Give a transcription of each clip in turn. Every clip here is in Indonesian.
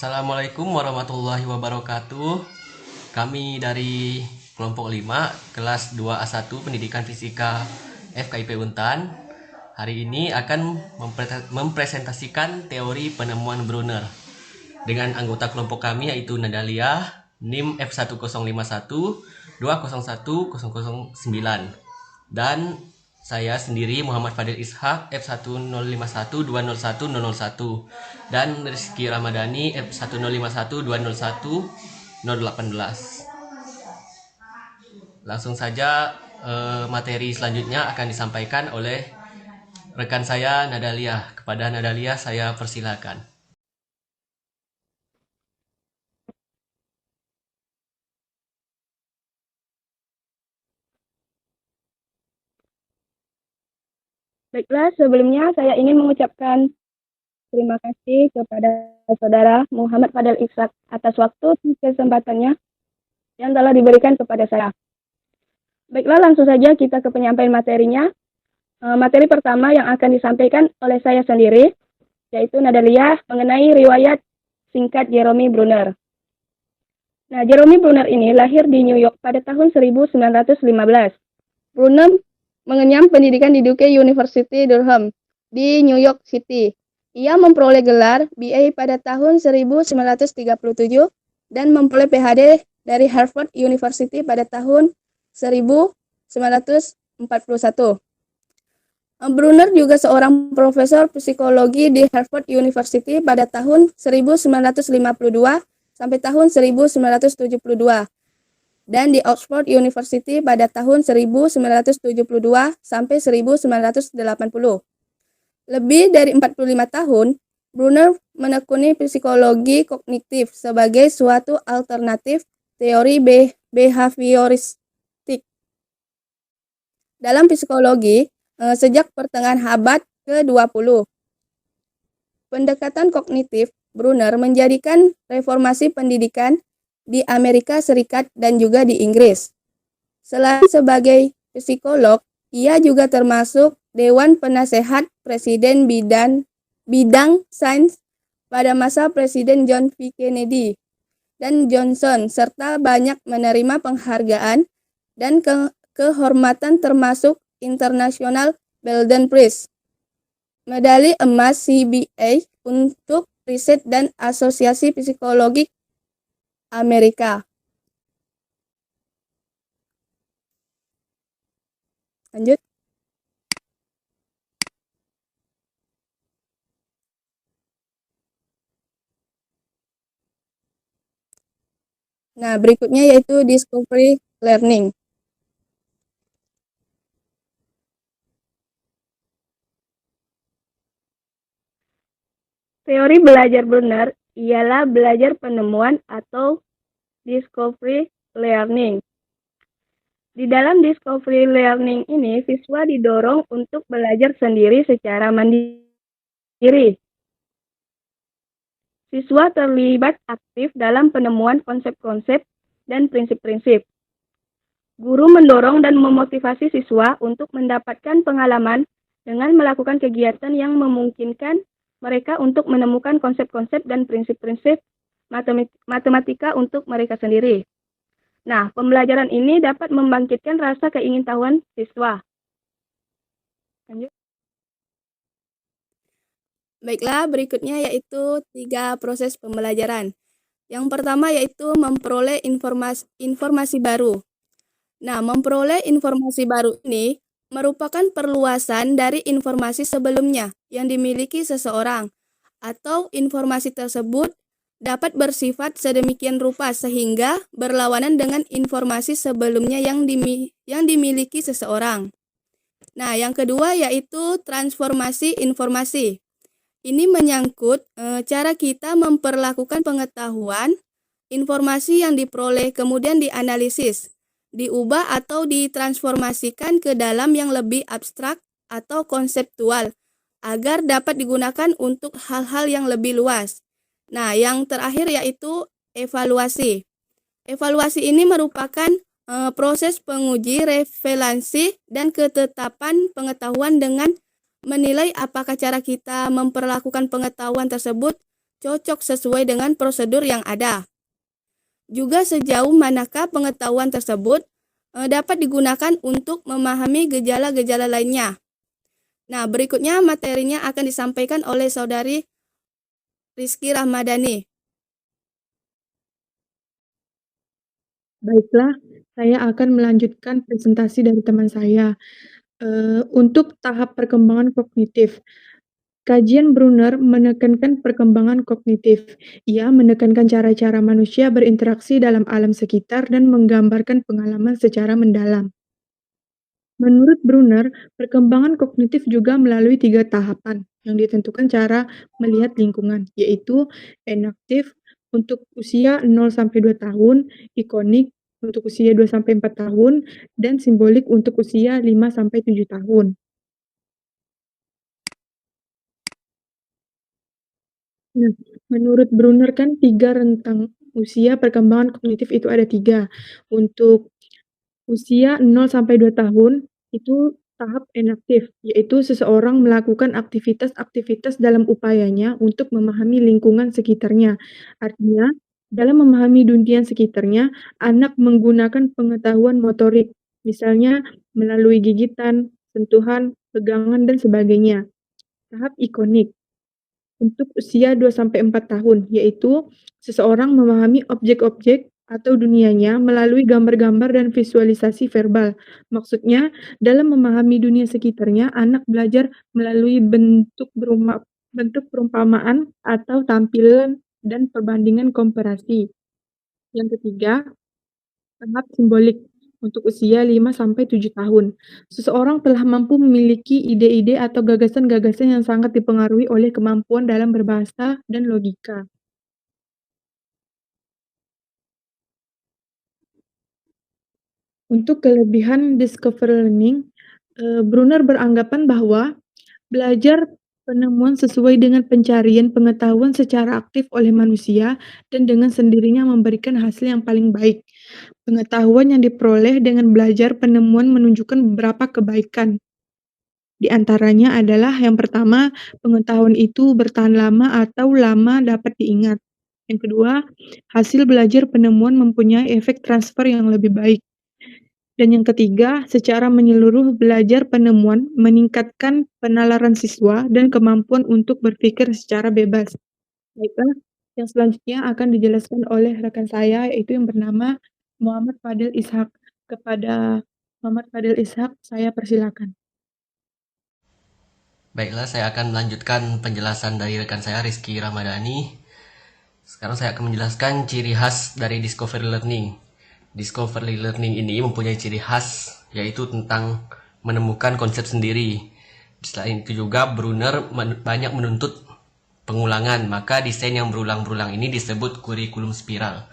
Assalamualaikum warahmatullahi wabarakatuh. Kami dari kelompok 5 kelas 2A1 Pendidikan Fisika FKIP Untan hari ini akan mempresentasikan teori penemuan Brunner dengan anggota kelompok kami yaitu Nadalia, NIM F1051 dan saya sendiri Muhammad Fadil Ishak F1051201001 dan Rizky Ramadhani F1051201018. Langsung saja materi selanjutnya akan disampaikan oleh rekan saya Nadalia. Kepada Nadalia saya persilakan. Baiklah, sebelumnya saya ingin mengucapkan terima kasih kepada saudara Muhammad Fadil Ishak atas waktu dan kesempatannya yang telah diberikan kepada saya. Baiklah, langsung saja kita ke penyampaian materinya. Materi pertama yang akan disampaikan oleh saya sendiri, yaitu Nadalia mengenai riwayat singkat Jerome Brunner. Nah, Jerome Brunner ini lahir di New York pada tahun 1915. Brunner mengenyam pendidikan di Duke University Durham di New York City. Ia memperoleh gelar BA pada tahun 1937 dan memperoleh PhD dari Harvard University pada tahun 1941. Brunner juga seorang profesor psikologi di Harvard University pada tahun 1952 sampai tahun 1972. Dan di Oxford University pada tahun 1972 sampai 1980. Lebih dari 45 tahun, Brunner menekuni psikologi kognitif sebagai suatu alternatif teori behavioristik. Dalam psikologi, sejak pertengahan abad ke-20, pendekatan kognitif Brunner menjadikan reformasi pendidikan di Amerika Serikat dan juga di Inggris. Selain sebagai psikolog, ia juga termasuk Dewan Penasehat Presiden bidang sains pada masa Presiden John F. Kennedy dan Johnson, serta banyak menerima penghargaan dan kehormatan termasuk International Belden Prize, medali emas CBA untuk riset dan Asosiasi Psikologi Amerika. Lanjut. Nah, berikutnya yaitu discovery learning. Teori belajar Brunner ialah belajar penemuan atau discovery learning. Di dalam discovery learning ini, siswa didorong untuk belajar sendiri secara mandiri. Siswa terlibat aktif dalam penemuan konsep-konsep dan prinsip-prinsip. Guru mendorong dan memotivasi siswa untuk mendapatkan pengalaman dengan melakukan kegiatan yang memungkinkan mereka untuk menemukan konsep-konsep dan prinsip-prinsip matematika untuk mereka sendiri. Nah, pembelajaran ini dapat membangkitkan rasa keingintahuan siswa. Lanjut. Baiklah, berikutnya yaitu 3 proses pembelajaran. Yang pertama yaitu memperoleh informasi baru. Nah, memperoleh informasi baru ini merupakan perluasan dari informasi sebelumnya yang dimiliki seseorang, atau informasi tersebut dapat bersifat sedemikian rupa sehingga berlawanan dengan informasi sebelumnya yang dimiliki seseorang. Nah, yang kedua yaitu transformasi informasi. Ini menyangkut cara kita memperlakukan pengetahuan, informasi yang diperoleh kemudian dianalisis, diubah atau ditransformasikan ke dalam yang lebih abstrak atau konseptual agar dapat digunakan untuk hal-hal yang lebih luas. Nah, yang terakhir yaitu evaluasi. Evaluasi ini merupakan proses penguji revelansi dan ketetapan pengetahuan dengan menilai apakah cara kita memperlakukan pengetahuan tersebut cocok sesuai dengan prosedur yang ada. Juga sejauh manakah pengetahuan tersebut dapat digunakan untuk memahami gejala-gejala lainnya. Nah, berikutnya materinya akan disampaikan oleh Saudari Rizky Rahmadani. Baiklah, saya akan melanjutkan presentasi dari teman saya. Untuk tahap perkembangan kognitif, kajian Brunner menekankan perkembangan kognitif. Ia menekankan cara-cara manusia berinteraksi dalam alam sekitar dan menggambarkan pengalaman secara mendalam. Menurut Brunner, perkembangan kognitif juga melalui 3 tahapan yang ditentukan cara melihat lingkungan, yaitu enaktif untuk usia 0-2 tahun, ikonik untuk usia 2-4 tahun, dan simbolik untuk usia 5-7 tahun. Nah, menurut Brunner kan 3 rentang usia perkembangan kognitif itu ada 3. Untuk usia 0-2 tahun, itu tahap enaktif, yaitu seseorang melakukan aktivitas-aktivitas dalam upayanya untuk memahami lingkungan sekitarnya. Artinya, dalam memahami dunia sekitarnya, anak menggunakan pengetahuan motorik, misalnya melalui gigitan, sentuhan, pegangan, dan sebagainya. Tahap ikonik untuk usia 2-4 tahun, yaitu seseorang memahami objek-objek atau dunianya melalui gambar-gambar dan visualisasi verbal. Maksudnya, dalam memahami dunia sekitarnya, anak belajar melalui bentuk perumpamaan atau tampilan dan perbandingan komparasi. Yang ketiga, tahap simbolik untuk usia 5-7 tahun. Seseorang telah mampu memiliki ide-ide atau gagasan-gagasan yang sangat dipengaruhi oleh kemampuan dalam berbahasa dan logika. Untuk kelebihan discovery learning, Brunner beranggapan bahwa belajar penemuan sesuai dengan pencarian pengetahuan secara aktif oleh manusia dan dengan sendirinya memberikan hasil yang paling baik. Pengetahuan yang diperoleh dengan belajar penemuan menunjukkan beberapa kebaikan. Di antaranya adalah yang pertama, pengetahuan itu bertahan lama atau lama dapat diingat. Yang kedua, hasil belajar penemuan mempunyai efek transfer yang lebih baik. Dan yang ketiga, secara menyeluruh belajar penemuan meningkatkan penalaran siswa dan kemampuan untuk berpikir secara bebas. Baiklah, yang selanjutnya akan dijelaskan oleh rekan saya, yaitu yang bernama Muhammad Fadil Ishak. Kepada Muhammad Fadil Ishak, saya persilakan. Baiklah, saya akan melanjutkan penjelasan dari rekan saya Rizky Ramadhani. Sekarang saya akan menjelaskan ciri khas dari discovery learning. Discovery learning ini mempunyai ciri khas, yaitu tentang menemukan konsep sendiri. Selain itu juga Brunner banyak menuntut pengulangan, maka desain yang berulang-ulang ini disebut kurikulum spiral.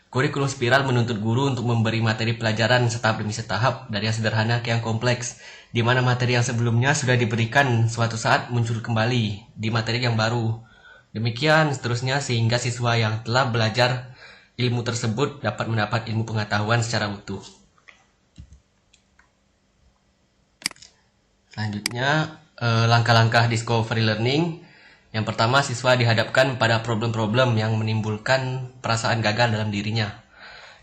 Kurikulum spiral menuntut guru untuk memberi materi pelajaran setahap demi setahap dari yang sederhana ke yang kompleks, di mana materi yang sebelumnya sudah diberikan suatu saat muncul kembali di materi yang baru. Demikian seterusnya sehingga siswa yang telah belajar ilmu tersebut dapat mendapat ilmu pengetahuan secara utuh. Selanjutnya, langkah-langkah discovery learning. Yang pertama, siswa dihadapkan pada problem-problem yang menimbulkan perasaan gagal dalam dirinya.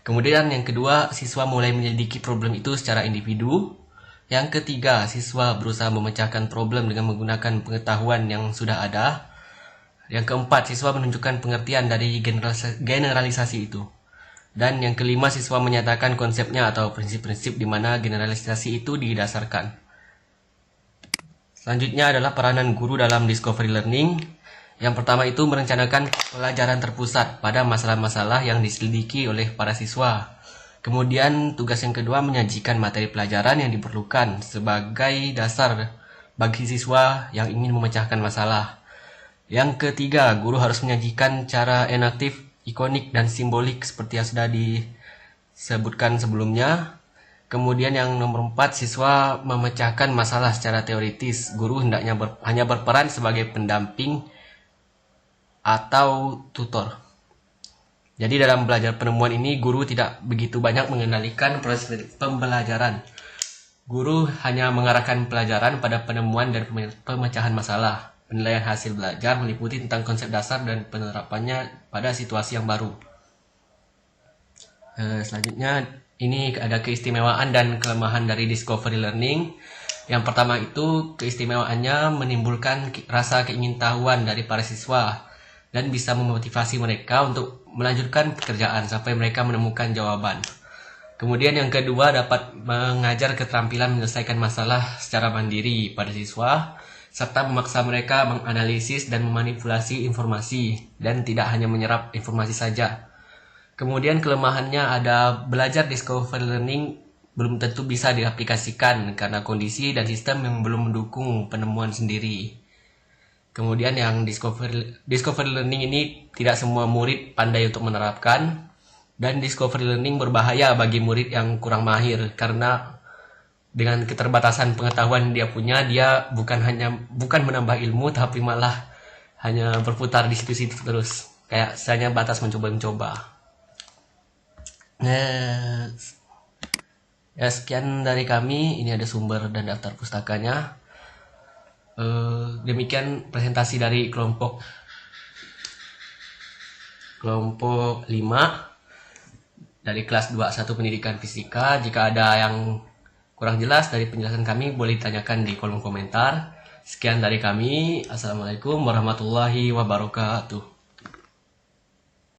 Kemudian yang kedua, siswa mulai menyelidiki problem itu secara individu. Yang ketiga, siswa berusaha memecahkan problem dengan menggunakan pengetahuan yang sudah ada. Yang keempat, siswa menunjukkan pengertian dari generalisasi itu. Dan yang kelima, siswa menyatakan konsepnya atau prinsip-prinsip di mana generalisasi itu didasarkan. Selanjutnya adalah peranan guru dalam discovery learning. Yang pertama itu merencanakan pelajaran terpusat pada masalah-masalah yang diselidiki oleh para siswa. Kemudian tugas yang kedua menyajikan materi pelajaran yang diperlukan sebagai dasar bagi siswa yang ingin memecahkan masalah. Yang ketiga, guru harus menyajikan cara enaktif, ikonik, dan simbolik seperti yang sudah disebutkan sebelumnya. Kemudian yang nomor 4, siswa memecahkan masalah secara teoritis. Guru hendaknya hanya berperan sebagai pendamping atau tutor. Jadi dalam belajar penemuan ini, guru tidak begitu banyak mengendalikan proses pembelajaran. Guru hanya mengarahkan pelajaran pada penemuan dan pemecahan masalah. Penilaian hasil belajar meliputi tentang konsep dasar dan penerapannya pada situasi yang baru. Selanjutnya, ini ada keistimewaan dan kelemahan dari discovery learning. Yang pertama itu keistimewaannya menimbulkan rasa keingintahuan dari para siswa dan bisa memotivasi mereka untuk melanjutkan pekerjaan sampai mereka menemukan jawaban. Kemudian yang kedua dapat mengajar keterampilan menyelesaikan masalah secara mandiri pada siswa, serta memaksa mereka menganalisis dan memanipulasi informasi dan tidak hanya menyerap informasi saja. Kemudian kelemahannya ada belajar discovery learning belum tentu bisa diaplikasikan karena kondisi dan sistem yang belum mendukung penemuan sendiri. Kemudian yang discovery learning ini tidak semua murid pandai untuk menerapkan, dan discovery learning berbahaya bagi murid yang kurang mahir karena dengan keterbatasan pengetahuan dia punya, dia bukan menambah ilmu tapi malah hanya berputar di situ-situ terus, kayak hanya batas mencoba-mencoba. Ya, sekian dari kami. Ini ada sumber dan daftar pustakanya. Demikian presentasi dari kelompok 5 dari kelas 21 pendidikan fisika. Jika ada yang kurang jelas dari penjelasan kami, boleh ditanyakan di kolom komentar. Sekian dari kami. Assalamualaikum warahmatullahi wabarakatuh.